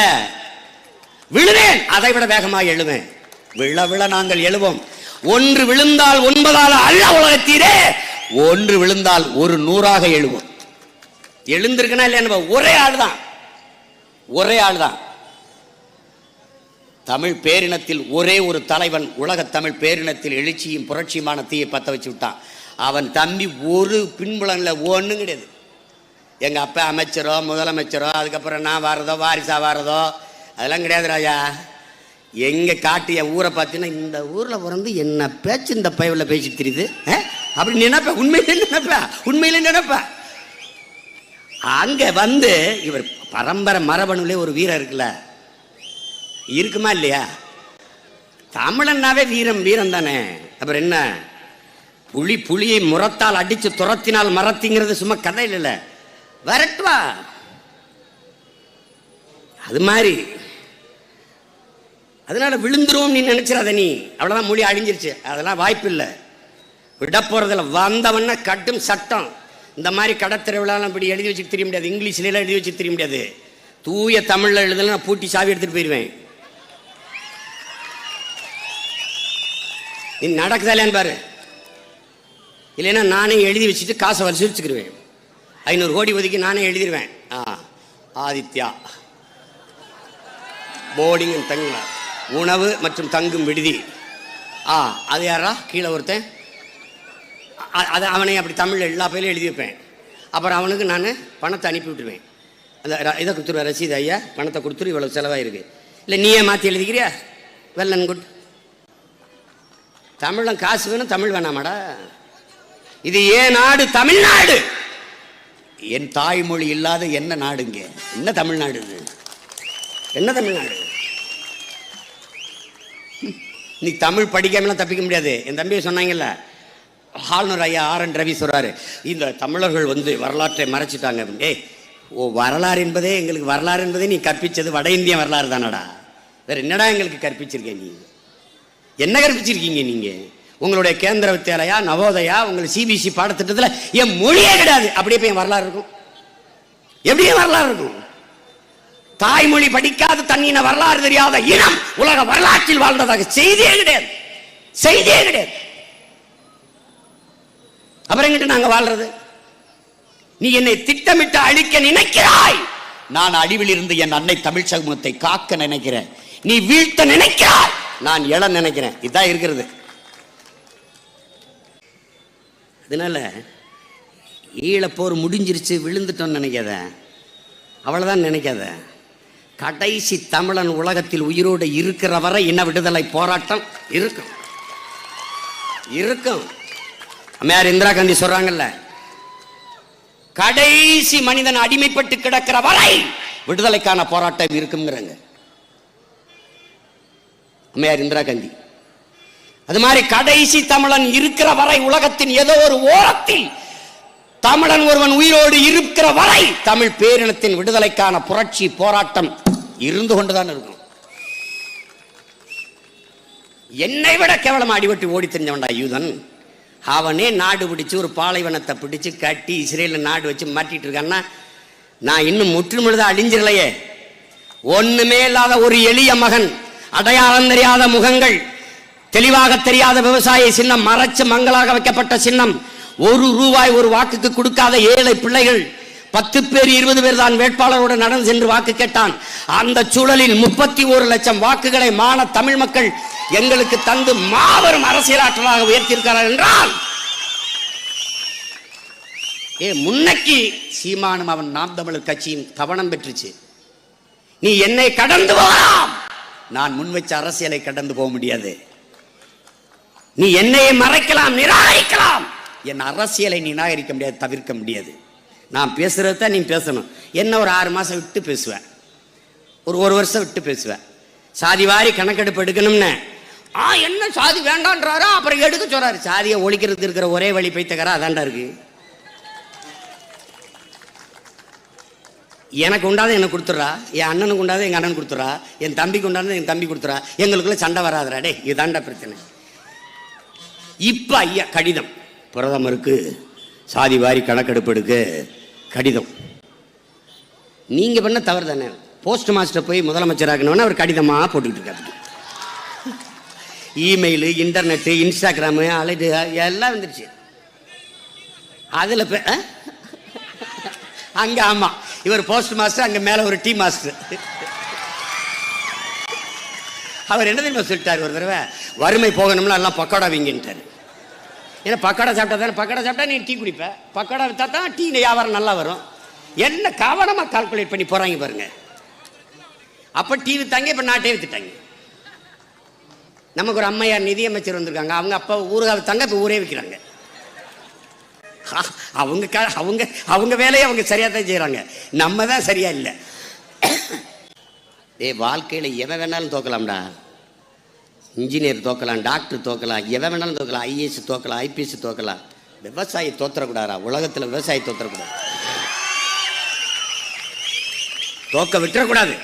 விழுவேன், அதை விட வேகமாக எழுவேன். விழ விழ நாங்கள் எழுவோம். 1 விழுந்தால் 9ஆல் அல்ல உலகத்தீரே, 1 விழுந்தால் 100ஆக எழுவோம். எழுந்திருக்கனா இல்லையா? ஒரே ஆள் தான். தமிழ் பேரினத்தில் ஒரே ஒரு தலைவன் உலக தமிழ் பேரினத்தில் எழுச்சியும் புரட்சியுமான தீயை பற்ற வச்சு விட்டான். அவன் தம்பி ஒரு பின்புலன்ல ஒன்றும் கிடையாது. எங்க அப்பா அமைச்சரோ முதலமைச்சரோ அதுக்கப்புறம் நான் வாரதோ வாரிசா வாரதோ அதெல்லாம் கிடையாது ராஜா. எங்க காட்டு என் ஊரை பார்த்தீங்கன்னா, இந்த ஊர்ல பிறந்து என்ன பேச்சு இந்த பையவில் பேசிட்டு தெரியுது அப்படி நினைப்ப, உண்மையிலே நினைப்ப. அங்க வந்து இவர் பரம்பரை மரபணுலே ஒரு வீரம் இருக்குல்ல, இருக்குமா இல்லையா? தமிழன்னாவே வீரம் தானே. அப்புறம் என்ன, புலியை முரத்தால் அடிச்சு துரத்தினால் மரத்திங்கிறது சும்மா கதை இல்ல, வரட்டுவா. அது மாதிரி அதனால விழுந்துரும் நீ நினைச்சிடாத, நீ அவ்வளவுதான், மொழி அழிஞ்சிருச்சு, அதெல்லாம் வாய்ப்பு இல்லை. விட போறதில்ல. வந்தவன கட்டும் சட்டம். இந்த மாதிரி கடத்திருவிழாலாம் இப்படி எழுதி வச்சு தெரிய முடியாது, இங்கிலீஷ்ல எல்லாம் எழுதி வச்சு தெரிய முடியாது. தூய தமிழ்ல எழுதல, நான் பூட்டி சாவி எடுத்துட்டு போயிடுவேன். நீ நடக்குதாலேன்னு பாரு, இல்லைன்னா நானே எழுதி வச்சுட்டு காசை வசூலிச்சுக்கிடுவேன். 500 கோடி ஒதுக்கி நானே எழுதிடுவேன். ஆதித்யா போர்டிங் அண்ட் தங்குலாம், உணவு மற்றும் தங்கும் விடுதி. அது யாரா கீழே ஒருத்தன், அது அவனை அப்படி தமிழில் எல்லா பேரையும் எழுதி வைப்பேன். அப்புறம் அவனுக்கு நான் பணத்தை அனுப்பி விட்டுருவேன். அந்த இதை கொடுத்துருவேன், ரசீது, ஐயா பணத்தை கொடுத்துரு, இவ்வளோ செலவாயிருக்கு. இல்லை நீயே மாற்றி எழுதிக்கிறியா, வெல் அண்ட் குட். தமிழன் காசு வேணும், தமிழ் வேணாமாடா? இது ஏன் நாடு? தமிழ்நாடு. என் தாய்மொழி இல்லாத என்ன நாடுங்க? என்ன தமிழ்நாடு இது? என்ன தமிழ்நாடு? நீ தமிழ் படிக்காமலாம் தப்பிக்க முடியாது. என் தம்பியை சொன்னாங்கல்ல, ஆளுநர் ஐயா ஆர்.என். ரவி சொல்றாரு, இந்த தமிழர்கள் வரலாற்றை மறைச்சிட்டாங்க. வரலாறு என்பதே எங்களுக்கு, வரலாறு என்பதே நீ கற்பிச்சது வட இந்திய வரலாறு தானடா, வேற என்னடா எங்களுக்கு கற்பிச்சிருக்கேன்? நீ என்ன கற்பிச்சிருக்கீங்க? நீங்க உங்களுடைய கேந்திர வித்யாலயா, நவோதயா, உங்களுக்கு சிபிஎஸ்இ பாடத்திட்டத்தில் என் மொழியே கிடையாது. அப்படியே போய் வரலாறு இருக்கும்? எப்படியே வரலாறு இருக்கும்? தாய்மொழி படிக்காத தன்னின வரலாறு தெரியாத இனம் உலக வரலாற்றில் வாழ்ந்ததாக செய்தியே கிடையாது, செய்தியே கிடையாது. அப்புறம் எங்கிட்ட நாங்க வாழ்றது? நீ என்னை திட்டமிட்டு அழிக்க நினைக்கிறாய், நான் அழிவில் இருந்து என் அன்னை தமிழ் சமூகத்தை காக்க நினைக்கிறேன். நீ வீழ்த்த நினைக்கிறாய், நான் எழ நினைக்கிறேன். இதான் இருக்கிறது. அதனால ஈழப்போர் முடிஞ்சிருச்சு, விழுந்துட்டோன்னு நினைக்காத, அவ்வளவுதான் நினைக்காத. கடைசி தமிழன் உலகத்தில் உயிரோடு இருக்கிற வரை இன விடுதலை போராட்டம் இருக்கும், இருக்கும். அம்மையார் இந்திரா காந்தி சொல்றாங்கல்ல, கடைசி மனிதன் அடிமைப்பட்டு கிடக்கிற வரை விடுதலைக்கான போராட்டம் இருக்குங்கிறாங்க அம்மையார் இந்திரா காந்தி. அது மாதிரி கடைசி தமிழன் இருக்கிற வரை உலகத்தின் ஏதோ ஒரு ஓரத்தில் தமிழன் ஒருவன் உயிரோடு இருக்கிற வரை தமிழ் பேரினத்தின் விடுதலைக்கான புரட்சி போராட்டம் இருந்து கொண்டுதான் இருக்கும். என்னை விட கேவலமா அடிபட்டு ஓடி தெரிஞ்சவன்டா யூதன். அவனே நாடு பிடிச்சு ஒரு பாலைவனத்தை பிடிச்சு கட்டி இஸ்ரேல நாடு வச்சு மாட்டிட்டு இருக்கான்னா, நான் இன்னும் முற்றுமுழுதா அழிஞ்சிடலையே. ஒண்ணுமே இல்லாத ஒரு எளிய மகன், அடையாளம் தெரியாத முகங்கள், தெளிவாக தெரியாத விவசாய சின்னம், மறைச்சு மங்களாக வைக்கப்பட்ட சின்னம், ₹1 ஒரு வாக்குக்கு கொடுக்காத ஏழை பிள்ளைகள், 10 பேர் 20 பேர் தான் வேட்பாளரோடு நடந்து சென்று வாக்கு கேட்டான். அந்த சூழலில் 31 லட்சம் வாக்குகளை மான தமிழ் மக்கள் எங்களுக்கு தந்து மாபெரும் அரசியலாற்றலாக உயர்த்தியிருக்கிறார் என்றால், முன்னைக்கு சீமானும் அவன் நாம் தமிழர் கட்சியும் கவனம் பெற்றுச்சு. நீ என்னை கடந்து போகலாம், நான் முன்வச்ச அரசியலை கடந்து போக முடியாது. நீ என்னை மறைக்கலாம், நிராகரிக்கலாம், என் அரசியலை நிராகரிக்க முடியாது, தவிர்க்க முடியாது. நான் பேசுறத நீ பேசணும். என்ன ஒரு 6 மாசம் விட்டு பேசுவேன், ஒரு வருஷம் விட்டு பேசுவேன். சாதி வாரி கணக்கெடுப்பு எடுக்கணும்னு என்ன சாதி வேண்டான்றாரா, அப்புறம் எடுக்க சொல்றாரு. சாதியை ஒழிக்கிறதுக்கு இருக்கிற ஒரே வழி பைத்தகரா அதான்டா இருக்கு. எனக்கு உண்டாத எனக்கு கொடுத்துட்றா, என் அண்ணனுக்கு உண்டாத எங்க அண்ணன் கொடுத்துட்றா, என் தம்பிக்கு உண்டாத என் தம்பி கொடுத்துறா, எங்களுக்குள்ள சண்டை வராதுடா. டே இதுதான்டா பிரச்சனை. இப்ப ஐயா கடிதம் பிரதமருக்கு சாதி வாரி கணக்கெடுப்பு எடுக்க கடிதம். நீங்க பண்ண தவறு தானே. போஸ்ட் மாஸ்டர் போய் முதலமைச்சராகணும்னு அவர் கடிதமா போட்டுக்கிட்டு இருக்காரு. இமெயிலு, இன்டர்நெட்டு, இன்ஸ்டாகிராமு, அலைடு எல்லாம் வந்துருச்சு. அதுல அங்க ஆமா இவர் போஸ்ட் மாஸ்டர், அங்க மேல ஒரு டீ மாஸ்டர். அவர் என்ன தெரியுமா சொல்லிட்டார் ஒரு தடவை, வறுமை போகணும்னா எல்லாம் பக்கோடா வீங்கிட்டாரு. ஏன்னா பக்கோடா சாப்பிட்டா தானே, பக்கோடா சாப்பிட்டா நீ டீ குடிப்ப, பக்கோடா வித்தா தான் டீ வியாபாரம் நல்லா வரும். என்ன கவனமா கால்குலேட் பண்ணி போறாங்க பாருங்க. அப்ப டீ வித்தாங்க, இப்ப நாட்டே வித்துட்டாங்க. நமக்கு ஒரு அம்மையார் நிதியமைச்சர் வந்திருக்காங்க, அவங்க அப்பா ஊருகா வித்தாங்க, இப்ப ஊரே விற்கிறாங்க. அவங்க வேலையை அவங்க சரியா தான் செய்யறாங்க, நம்ம தான் சரியா இல்லை. வாழ்க்கையில எவன் வேணாலும் தோக்கலாம்டா. இன்ஜினியர் தோக்கலாம், டாக்டர் தோக்கலாம், எவன் வேணாலும் தோக்கலாம், ஐஏஎஸ் தோக்கலாம், ஐபிஎஸ் தோக்கலாம். விவசாயி தோத்தரக்கூடாதா? உலகத்தில் விவசாயி தோத்தரக்கூடாது, தோக்க விட்டுறக்கூடாது.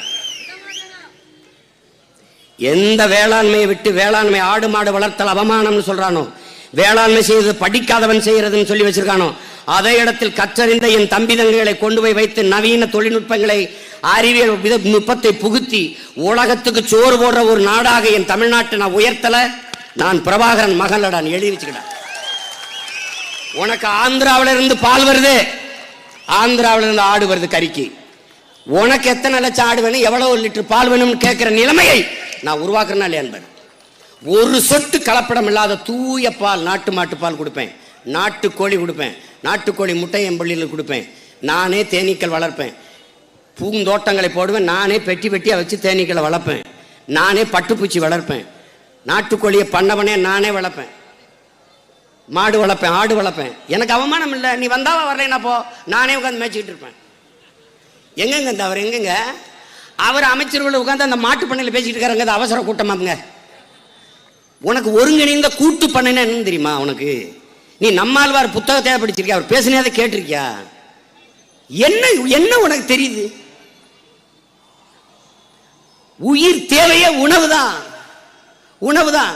எந்த வேளாண்மையை விட்டு வேளாண்மை ஆடு மாடு வளர்த்தல் அவமானம்னு சொல்றானோ, வேளாண்மை செய்வது படிக்காதவன் செய்யறதுன்னு சொல்லி வச்சிருக்கானோ, அதே இடத்தில் கற்றறிந்த என் தம்பி தங்கைகளை கொண்டு போய் வைத்து நவீன தொழில்நுட்பங்களை, அறிவியல் நுட்பத்தை புகுத்தி உலகத்துக்கு சோறு போடுற ஒரு நாடாக என் தமிழ்நாட்டை நான் உயர்த்தல. நான் பிரபாகரன் மகளடா, எழுதி வச்சுக்கிட்டேன். உனக்கு ஆந்திராவில இருந்து பால் வருது, ஆந்திராவில இருந்து ஆடு வருது கறிக்கு. உனக்கு எத்தனை லட்சம் ஆடு வேணும், எவ்வளவு லிட்டர் பால் வேணும்னு கேட்கிற நிலைமையை நான் உருவாக்குறேன்னா இல்லையா என்பது. ஒரு சொட்டு கலப்படம் இல்லாத தூய பால், நாட்டு மாட்டு பால் கொடுப்பேன், நாட்டுக்கோழி கொடுப்பேன், நாட்டுக்கோழி முட்டை என் பள்ளியில் கொடுப்பேன், நானே தேனீக்கள் வளர்ப்பேன், பூந்தோட்டங்களை போடுவேன், நானே பெட்டி பெட்டியாக வச்சு தேனீக்களை வளர்ப்பேன், நானே பட்டுப்பூச்சி வளர்ப்பேன், நாட்டுக்கோழியை பண்ணவனே நானே வளர்ப்பேன், மாடு வளர்ப்பேன், ஆடு வளர்ப்பேன். எனக்கு அவமானம் இல்லை. நீ வந்தாவா வரலைன்னா போ, நானே உட்காந்து மேய்ச்சிக்கிட்டு இருப்பேன். எங்கெங்க இந்த அவர் எங்கெங்க அவர் அமைச்சர்கள் உட்காந்து அந்த மாட்டு பண்ணையில் பேசிக்கிட்டு இருக்காருங்க. அது அவசர கூட்டமாங்க. உனக்கு ஒருங்கிணைந்த கூட்டு பண்ணைன்னா என்னன்னு தெரியுமா உனக்கு? நீ நம்மாழ்வார் புத்தகத்தை படிச்சிருக்கியா? அவர் பேசினதை கேட்டிருக்கியா? என்ன என்ன உனக்கு தெரியுது? உயிர் தேவையே உணவுதான், உணவுதான்.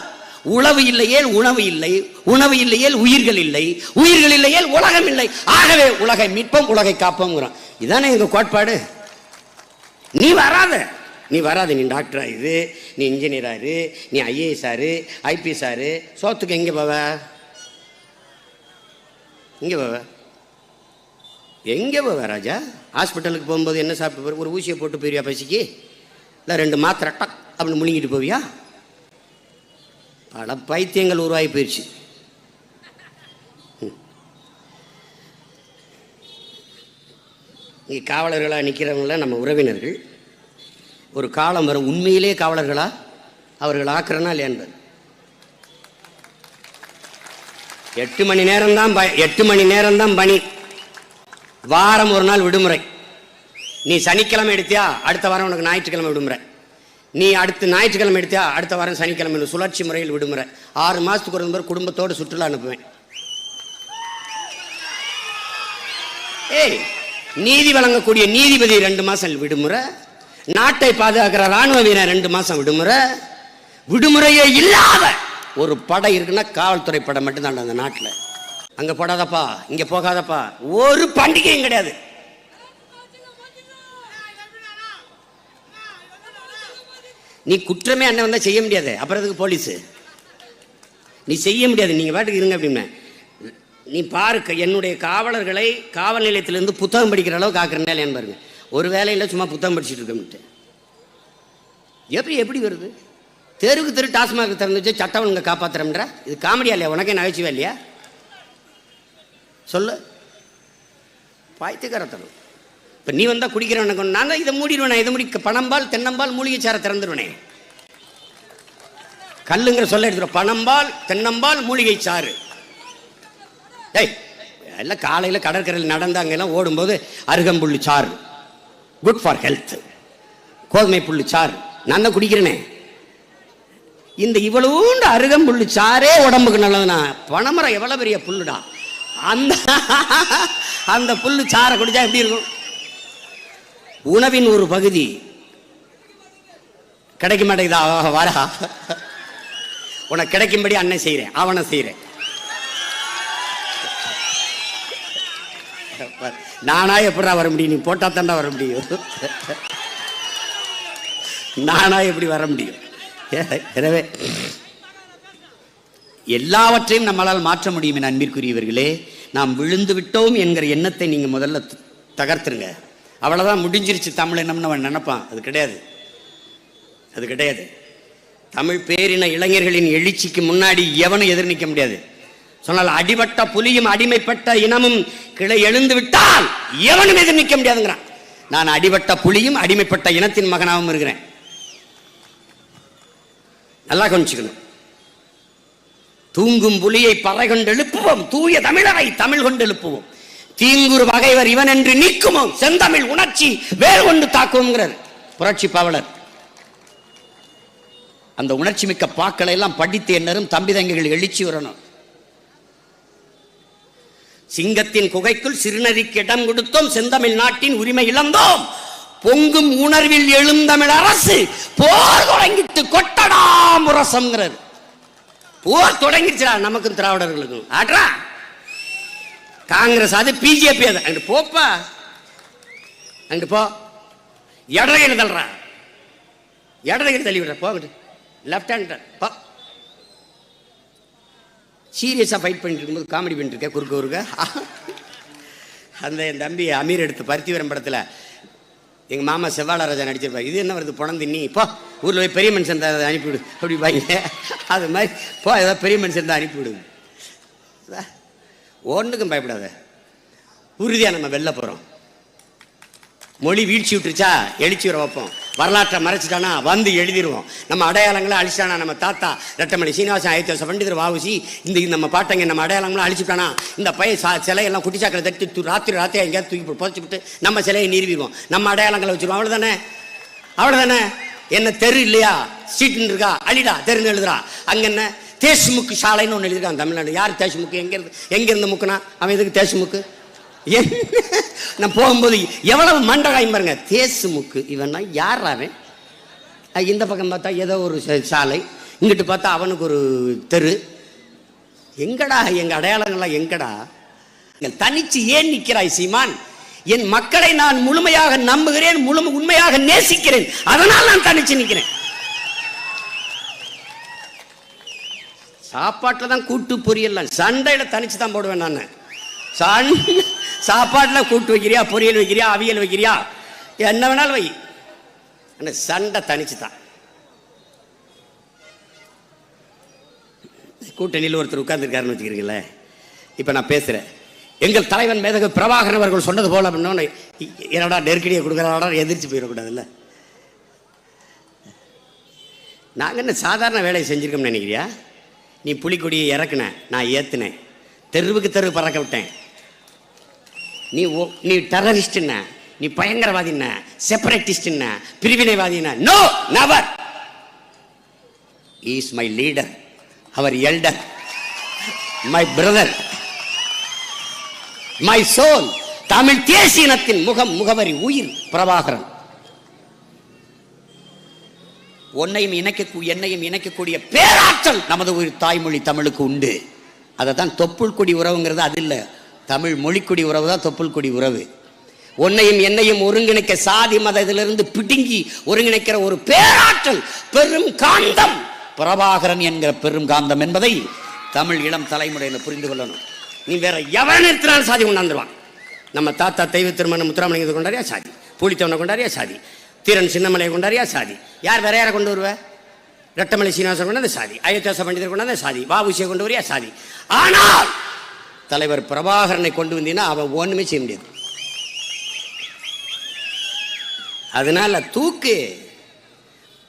உழவு இல்லையேல் உணவு இல்லை, உணவு இல்லையேல் உயிர்கள் இல்லை, உயிர்கள் இல்லையேல் உலகம் இல்லை. ஆகவே உலகை மீட்போம், உலகை காப்போம். இதானே எங்க கோட்பாடு. நீ வராத, நீ வராத. நீ டாக்டர் ஆயிரு, நீ இன்ஜினியர் ஆயிரு, நீ ஐஏஎஸ் ஆரு, ஐபிஎஸ் ஆரு. சோத்துக்கு எங்க போவ? எங்க போவ? எங்கே போவ ராஜா? ஹாஸ்பிட்டலுக்கு போகும்போது என்ன சாப்பிட்டு, ஒரு ஊசியை போட்டு போயிருவியா பசிக்கு? இல்லை 2 மாத்திரை டக் அப்படின்னு முழுங்கிட்டு போவியா? பல பைத்தியங்கள் உருவாகி போயிடுச்சு. இங்கே காவலர்களாக நிற்கிறவங்கள நம்ம உறவினர்கள். ஒரு காலம் வரும் உண்மையிலே காவலர்களா அவர்கள் ஆக்குறனா இல்லையா என்பது. 8 மணி நேரம்தான் 8 மணி நேரம்தான் பணி. வாரம் ஒரு நாள் விடுமுறை. நீ சனிக்கிழமை எடுத்தியா, அடுத்த வாரம் உனக்கு ஞாயிற்றுக்கிழமை விடுமுறை. நீ அடுத்து ஞாயிற்றுக்கிழமை எடுத்தியா, அடுத்த வாரம் சனிக்கிழமை. சுழற்சி முறையில் விடுமுறை. 6 மாதத்துக்கு ஒரு முறை குடும்பத்தோடு சுற்றுலா அனுப்புவேன். ஏய், நீதி வழங்கக்கூடிய நீதிபதி 2 மாதம் விடுமுறை, நாட்டை பாதுகாக்கிற ராணுவ வீரர் 2 மாதம் விடுமுறை. விடுமுறையே இல்லாத ஒரு படை இருக்குன்னா காவல்துறை படை மட்டும்தான் அந்த நாட்டில். அங்கே போடாதப்பா, இங்கே போகாதப்பா, ஒரு பண்டிகையும் கிடையாது. நீ குற்றமே அண்ணன் வந்தால் செய்ய முடியாது. அப்புறம் அதுக்கு போலீஸு நீ செய்ய முடியாது. நீங்கள் பாட்டுக்கு இருங்க அப்படின்னு. நீ பாரு, என்னுடைய காவலர்களை காவல் நிலையத்திலேருந்து புத்தகம் படிக்கிற அளவு காக்கிறேன் இல்லையான்னு பாருங்க. ஒரு வேலையில் சும்மா புத்தகம் படிச்சுட்டு இருக்கேன்ட்டு எப்படி வருது? தெருக்கு தெரு டாஸ்மாக் திறந்து வச்சு சட்டம் ஒழுங்கை காப்பாற்றுறோம்ன்ற. இது காமெடியா இல்லையா? உனக்கே நகைச்சுவை இல்லையா? சொல்லு. பாய்த்துக்காரத்தனம். இப்போ நீ வந்தால் குடிக்கிறவனுக்கு நான் தான் இதை மூடிடுவேனே, இதை மூடி பனம்பால் தென்னம்பால் மூலிகை சாரை திறந்துடுவேனே. கல்லுங்கிற சொல்ல எடுத்துருவோம். பனம்பால் தென்னம்பால் மூலிகை சாறு. ஏய், எல்லாம் காலையில் கடற்கரையில் நடந்தாங்க எல்லாம் ஓடும்போது அருகம்புல்லு சாறு குட் ஃபார் ஹெல்த், கோதுமை புல்லு சாறு நான் தான் குடிக்கிறேனே. இந்த இவ்வளவுண்டு அருகம்புல்லு சாரே உடம்புக்கு நல்லதுண்ணா. பனைமரம் எவ்வளோ பெரிய புல்லுடா. அந்த புல்லு சாரை குடிச்சா எப்படி இருக்கும்? உணவின் ஒரு பகுதி கிடைக்க மாட்டேங்குதா? வரா, உனக்கு கிடைக்கும்படி அண்ணன் செய்கிறேன், ஆவணம் செய்கிறேன். நானா எப்படா வர முடியும்? நீ போட்டா தாண்டா வர முடியும். நானா எப்படி வர முடியும்? எனவே எல்லாவற்றையும் நம்மளால் மாற்ற முடியும் என அன்பிற்குரியவர்களே. நாம் விழுந்து விட்டோம் என்கிற எண்ணத்தை நீங்க முதல்ல தகர்த்துருங்க. அவ்வளவுதான், முடிஞ்சிருச்சு தமிழ் என்னம்னு அவன் நினைப்பான். அது கிடையாது, அது கிடையாது. தமிழ் பேரின இளைஞர்களின் எழுச்சிக்கு முன்னாடி எவனும் எதிர் நிற்க முடியாது. சொன்னால் அடிபட்ட புலியும் அடிமைப்பட்ட இனமும் கிளை எழுந்து விட்டால் எவனும் எதிர் நிற்க முடியாதுங்கிறான். நான் அடிபட்ட புலியும் அடிமைப்பட்ட இனத்தின் மகனாகவும் இருக்கிறேன். நல்லா கவனிச்சுக்கணும். தூங்கும் புலியை பறை கொண்டு எழுப்புவோம், தூய தமிழரை தமிழ் கொண்டு எழுப்புவோம். தீங்குறு வகைவர் இவன் என்று நீக்குமோ செந்தமிழ் உணர்ச்சி வேறு கொண்டு தாக்குவோங்கிறார் புரட்சி பாவலர். அந்த உணர்ச்சி மிக்க பாக்களை எல்லாம் படித்து என்னரும் தம்பி தங்கைகள் எழுச்சி வரணும். சிங்கத்தின் குகைக்குள் சிறுநரிக்கு இடம் கொடுத்தோம், செந்தமிழ் நாட்டின் உரிமை இழந்தோம். பொங்கும் உணர்வில் எழுந்தமிழ் அரசு போர் தொடங்கிட்டு கொட்டடாம் முரசம்ங்கிறார். போர் தொடங்கிடுச்சா நமக்கும் திராவிடர்களுக்கும். ஆட்ரா காங்கிரஸ் அது பிஜேபி அது. அங்கிட்டு போப்பா, அங்கிட்டு போ. இடதுகையில் தள்ளுறா, இடதுகையில் தள்ளி விடுற, போங்கிட்டு லெஃப்ட் ஹேண்ட் போ. சீரியஸாக ஃபைட் பண்ணிட்டு இருக்கும்போது காமெடி பண்ணிட்டு இருக்கேன் குறுக்க குறுக்க. அந்த என் தம்பி அமீர் எடுத்து பருத்திவரம் படத்தில் எங்கள் மாமா செவ்வாழராஜா நடிச்சிருப்பார். இது என்ன வருது பணம் தின்னி இப்போ ஊரில் போய் பெரிய மனுஷன் தான் அதை அனுப்பிவிடு அப்படி பாங்க. அது மாதிரி போ ஏதாவது பெரிய மனுஷன் தான் அனுப்பிவிடுங்க. ஒன்றுக்கும் பயப்படாத, உறுதியாக நம்ம வெளில போகிறோம். மொழி வீழ்ச்சி விட்டுருச்சா எழுச்சி வர வைப்போம். வரலாற்றை மறைச்சிட்டானா வந்து எழுதிடுவோம். நம்ம அடையாளங்களை அழிச்சிட்டானா நம்ம தாத்தா ரெட்டமலை சீனிவாசன், அயோத்தியாச பண்டிதர், வாவுசி, இந்த நம்ம பாட்டங்க நம்ம அடையாளங்களும் அழிச்சுட்டானா இந்த பையன் சிலையெல்லாம் குட்டிச்சாக்கில் தட்டி ராத்திரி எங்கேயாவது தூக்கி புதைச்சிவிட்டு நம்ம சிலையை நிறுவிடுவோம். நம்ம அடையாளங்களை வச்சுருவோம். அவ்வளோதானே. என்ன தெரு இல்லையா, சீட்டுன்னு இருக்கா, அழிடா தெருன்னு எழுதுறா. அங்கே என்ன தேசுமுக்கு சாலைன்னு ஒன்று எழுதிருக்கான் தமிழ்நாடு. யார் தேசுமுக்கு? எங்கேருந்து முக்குனா அவன் எதுக்கு தேசுமுக்கு? நான் போகும்போது எவ்வளவு மண்டகாயம் பாருங்க. தேசுமுக்கு இவன்னா யார் அவன்? இந்த பக்கம் பார்த்தா ஏதோ ஒரு சாலை, இங்கிட்டு பார்த்தா அவனுக்கு ஒரு தெரு. எங்கடா எங்க அடையாளங்கள்லாம் எங்கடா? தனிச்சு ஏன் நிற்கிறாய் சீமான்? என் மக்களை நான் முழுமையாக நம்புகிறேன், உண்மையாக நேசிக்கிறேன், அதனால் நான் தனிச்சு நிற்கிறேன். சாப்பாட்டில் தான் கூட்டு பொரியல், சண்டையில் தனிச்சு தான் போடுவேன் நான். சாப்பாட்டில் கூட்டு வைக்கிறியா, பொரியல் வைக்கிறியா, அவியல் வைக்கிறியா, என்ன வேணாலும் வை, அந்த சண்டை தனிச்சு தான். கூட்டணியில் ஒருத்தர் உட்கார்ந்துருக்காருன்னு வச்சுக்கிறீங்களே. இப்போ நான் பேசுகிறேன், எங்கள் தலைவன் மேதகு பிரபாகரன் அவர்கள் சொன்னது போல அப்படின்னோன்னு என்னடா நெருக்கடியை கொடுக்குறாடா எதிர்த்து போயிடக்கூடாதுல்ல. நாங்கள் என்ன சாதாரண வேலையை செஞ்சுருக்கோம்னு நினைக்கிறியா? நீ புலிக்கொடியை இறக்குன, நான் ஏற்றுனேன், தெருவுக்கு தெரு பறக்க விட்டேன். நீ டெரரிஸ்ட்ன, நீ பயங்கரவாதின, செப்பரேட்டிஸ்ட்ன, பிரிவினைவாதின. No, never. He is my leader, our elder, my brother, my soul. Tamil தேசியனத்தின் முகவரி உயிர் பிரபாகரன். என்னையும் இணைக்கக்கூடிய பேராற்றல் நமது உயிர் தாய்மொழி தமிழுக்கு உண்டு. அதை தான் தொப்புள் கொடி உறவுங்கிறது. அது இல்லை, தமிழ் மொழிக்குடி உறவு தான் தொப்புள் கொடி உறவு. என்னையும் ஒருங்கிணைக்க சாதி மத இதிலிருந்து பிடுங்கி ஒருங்கிணைக்கிற ஒரு பேராற்றல், பெரும் காந்தம் பிரபாகரன் என்கிற பெரும் காந்தம் என்பதை தமிழ் இளம் தலைமுறையில் புரிந்து கொள்ளணும். நீ வேற எவன் நிறுத்தினாலும் சாதி கொண்டாந்துருவான். நம்ம தாத்தா தெய்வ திருமணம் முத்துராமலிங்கத்தை கொண்டாரியா சாதி, பூலித்தவனை கொண்டாரியா சாதி, தீரன் சின்னமலையை கொண்டாரியா சாதி. யார் வேற யாரை கொண்டு வருவ? ரெட்டமலை சீனிவாசன் கொண்டாந்த சாதி, அயோத்தியாச பண்டிதர் கொண்டாந்த சாதி, வாவுசியை கொண்டு வரியா சாதி. ஆனால் தலைவர் பிரபாகரனை கொண்டு வந்தீங்கன்னா அவன் ஒண்ணுமே செய்ய முடியாது. அதனால தூக்கு,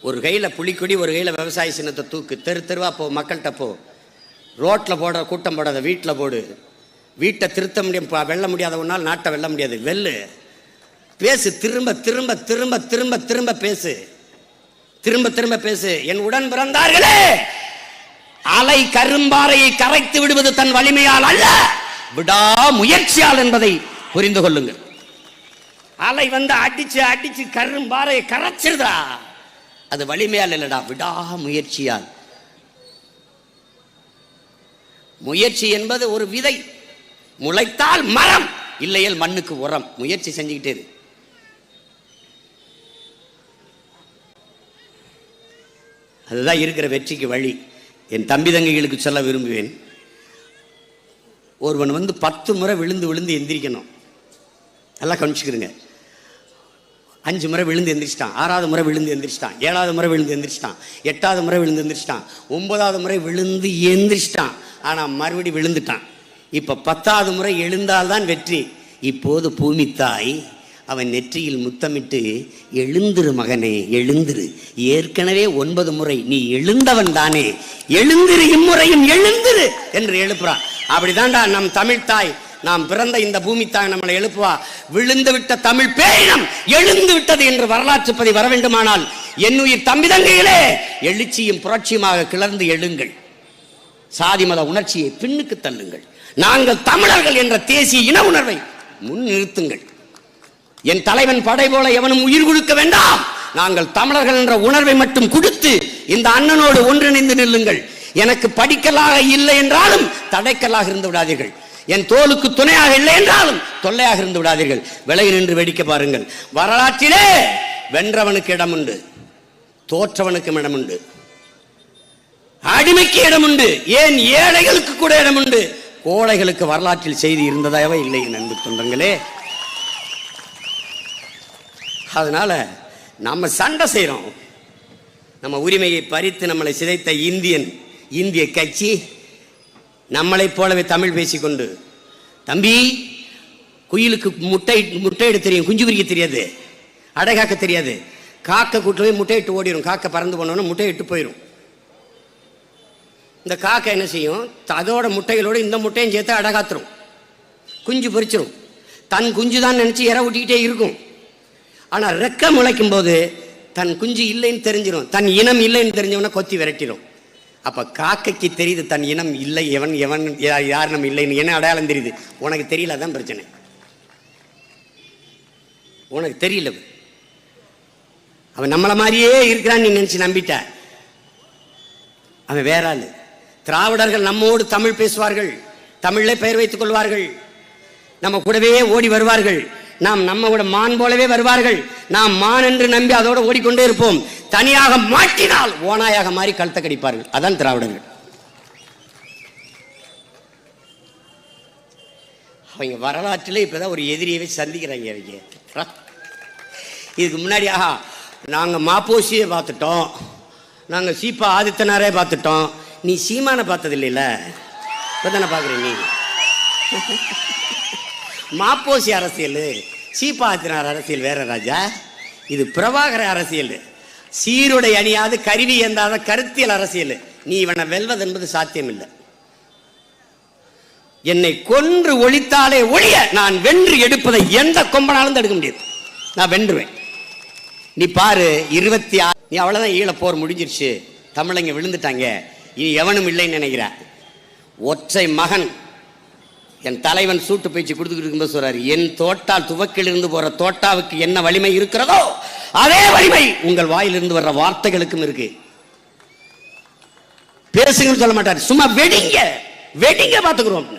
ஒரு கையில புலிக்கொடி, ஒரு கையில விவசாய சின்னத்தை தூக்கு. தெருவா போ, மக்கள்கிட்ட போ. ரோட்ல போடுற கூட்டம் போடாத, வீட்டில் போடு. வீட்டை திருத்த முடியும், வெல்ல முடியாத ஒன்னால் நாட்டை வெல்ல முடியாது. வெல்லு, பேசு, திரும்ப திரும்ப திரும்ப திரும்ப திரும்ப பேசு, திரும்ப திரும்ப பேசு. என் உடன் பிறந்தார்களே, அலை கரும்பாறையை கரைத்து விடுவது தன் வலிமையால் அல்ல, விடா முயற்சியால் என்பதை புரிந்து கொள்ளுங்கள். அலை வந்து அடிச்சு அடிச்சு கரும்பாறையை கரைச்சிருதா, அது வலிமையால் இல்லடா, விடா முயற்சியால். முயற்சி என்பது ஒரு விதை, முளைத்தால் மரம், இல்லையேல் மண்ணுக்கு உரம். முயற்சி செஞ்சுக்கிட்டே இரு. அதுதான் இருக்கிற வெற்றிக்கு வழி. என் தம்பி தங்கைகளுக்கு சொல்ல விரும்புவேன், ஒருவன் வந்து 10 முறை விழுந்து விழுந்து எந்திரிக்கணும். நல்லா கவனிச்சுக்கிறங்க. 5 முறை விழுந்து எந்திரிச்சிட்டான், 6வது முறை விழுந்து எந்திரிச்சிட்டான், 7வது முறை விழுந்து எந்திரிச்சிட்டான், 8வது முறை விழுந்து எந்திரிச்சிட்டான், 9வது முறை விழுந்து எந்திரிச்சிட்டான், ஆனால் மறுபடி விழுந்துட்டான். இப்போ 10வது முறை எழுந்தால்தான் வெற்றி. இப்போது பூமி தாய் அவன் நெற்றியில் முத்தமிட்டு, எழுந்திரு மகனே எழுந்திரு, ஏற்கனவே 9 முறை நீ எழுந்தவன் தானே, எழுந்திரு, இம்முறையும் எழுந்திரு என்று எழுப்புறான். அப்படிதான்டா நம் தமிழ் தாய், நாம் பிறந்த இந்த பூமி தாய் நம்மளை எழுப்புவா. விழுந்து விட்ட தமிழ் பேரினம் எழுந்து விட்டது என்று வரலாற்று பதிவு வர வேண்டுமானால் என்னுயிர் தம்பி தங்கைகளே, எழுச்சியும் புரட்சியுமாக கிளர்ந்து எழுங்கள். சாதி மத உணர்ச்சியை பின்னுக்கு தள்ளுங்கள். நாங்கள் தமிழர்கள் என்ற தேசிய இன உணர்வை முன் நிறுத்துங்கள். என் தலைவன் படை போல எவனும் உயிர் கொடுக்க வேண்டாம். நாங்கள் தமிழர்கள் என்ற உணர்வை மட்டும் கொடுத்து இந்த அண்ணனோடு ஒன்றிணைந்து நில்லுங்கள். எனக்கு படிக்கலாக இல்லை என்றாலும் தடைக்கலாக இருந்து விடாதீர்கள். என் தோளுக்கு துணையாக இல்லை என்றாலும் தொல்லையாக இருந்து விடாதீர்கள். விலகி நின்று வேடிக்கை பாருங்கள். வரலாற்றிலே வென்றவனுக்கு இடம் உண்டு, தோற்றவனுக்கும் இடம் உண்டு, அடிமைக்கு இடம் உண்டு, ஏன் ஏழைகளுக்கு கூட இடம் உண்டு. கோழைகளுக்கு வரலாற்றில் செய்தி இருந்ததாகவே இல்லை. என் அன்பு தொண்டங்களே, அதனால நம்ம சண்டை செய்யறோம். நம்ம உரிமையை பறித்து நம்மளை சிதைத்த இந்திய கட்சி நம்மளை போலவே தமிழ் பேசிக்கொண்டு, தம்பி குயிலுக்கு முட்டையிட தெரியும், குஞ்சு பிரிக்க தெரியாது, அடை காக்க தெரியாது. காக்கை கூட்டில் போய் முட்டையிட்டு ஓடிடும். காக்கை பறந்து போனோன்னா முட்டையிட்டு போயிடும். இந்த காக்கை என்ன செய்யும், அதோட முட்டைகளோடு இந்த முட்டையும் சேர்த்து அடை காத்துரும், குஞ்சு பொரிச்சிடும். தன் குஞ்சு தான் நினச்சி இற ஊட்டிக்கிட்டே இருக்கும். ஆனால் ரெக்க முளைக்கும் போது தன் குஞ்சு இல்லைன்னு தெரிஞ்சிடும், தன் இனம் இல்லைன்னு தெரிஞ்சவன கொத்தி விரட்டிடும். அப்போ காக்கைக்கு தெரியுது தன் இனம் இல்லை, எவன் யார் நம்ம இல்லைன்னு. என்ன அடையாளம் தெரியுது? உனக்கு தெரியல, தான் பிரச்சனை. உனக்கு தெரியல, அவன் நம்மளை மாதிரியே இருக்கிறான்னு நீ நினச்சி நம்பிட்ட. அவன் வேற ஆளு. திராவிடர்கள் நம்மோடு தமிழ் பேசுவார்கள், தமிழில் பெயர் வைத்துக் கொள்வார்கள், நம்ம கூடவே ஓடி வருவார்கள். நாம் நம்ம கூட மான் போலவே வருவார்கள். நாம் மான் என்று நம்பி அதோடு ஓடிக்கொண்டே இருப்போம். தனியாக மாட்டினால் ஓனாயாக மாறி கழுத்தை கடிப்பார்கள். அதான் திராவிடர்கள். அவங்க வரலாற்றில் இப்பதான் ஒரு எதிரியவை சந்திக்கிறாங்க. அவங்க இதுக்கு முன்னாடி நாங்கள் மாப்போசியை பார்த்துட்டோம், நாங்கள் சீப்பா ஆதித்தனாரே பார்த்துட்டோம், நீ சீமானை பார்த்தது இல்லைல்ல, இப்போ தானே பார்க்குறேன். நீ மாப்போசி அரசியல், சீப்பா ஆதித்தனார் அரசியல் வேற ராஜா. இது பிரபாகர அரசியல், சீருடை அணியாது கருவி எந்தாத கருத்தியல் அரசியல். நீ இவனை வெல்வது என்பது சாத்தியம் இல்லை. என்னை கொன்று ஒழித்தாலே ஒழிய நான் வென்று எடுப்பதை எந்த கொம்பனாலும் தடுக்க முடியாது. நான் வென்றுவேன். நீ பாரு, 26 நீ அவ்வளவுதான், ஈழ போர் முடிஞ்சிருச்சு, தமிழங்க விழுந்துட்டாங்க, இனி எவனும் இல்லைன்னு நினைக்கிற. ஒற்றை மகன் என் தலைவன் சூட்டு பேச்சு கொடுத்துக்கிட்டு இருக்கும்போது சொல்றாரு, என் தோட்டால் துவக்கிலிருந்து போற தோட்டாவுக்கு என்ன வலிமை இருக்கிறதோ அதே வலிமை உங்கள் வாயிலிருந்து வர்ற வார்த்தைகளுக்கும் இருக்கு. பேசுங்கன்னு சொல்ல மாட்டார், சும்மா வெடிங்க வெடிங்க பார்த்துக்கிறோம்.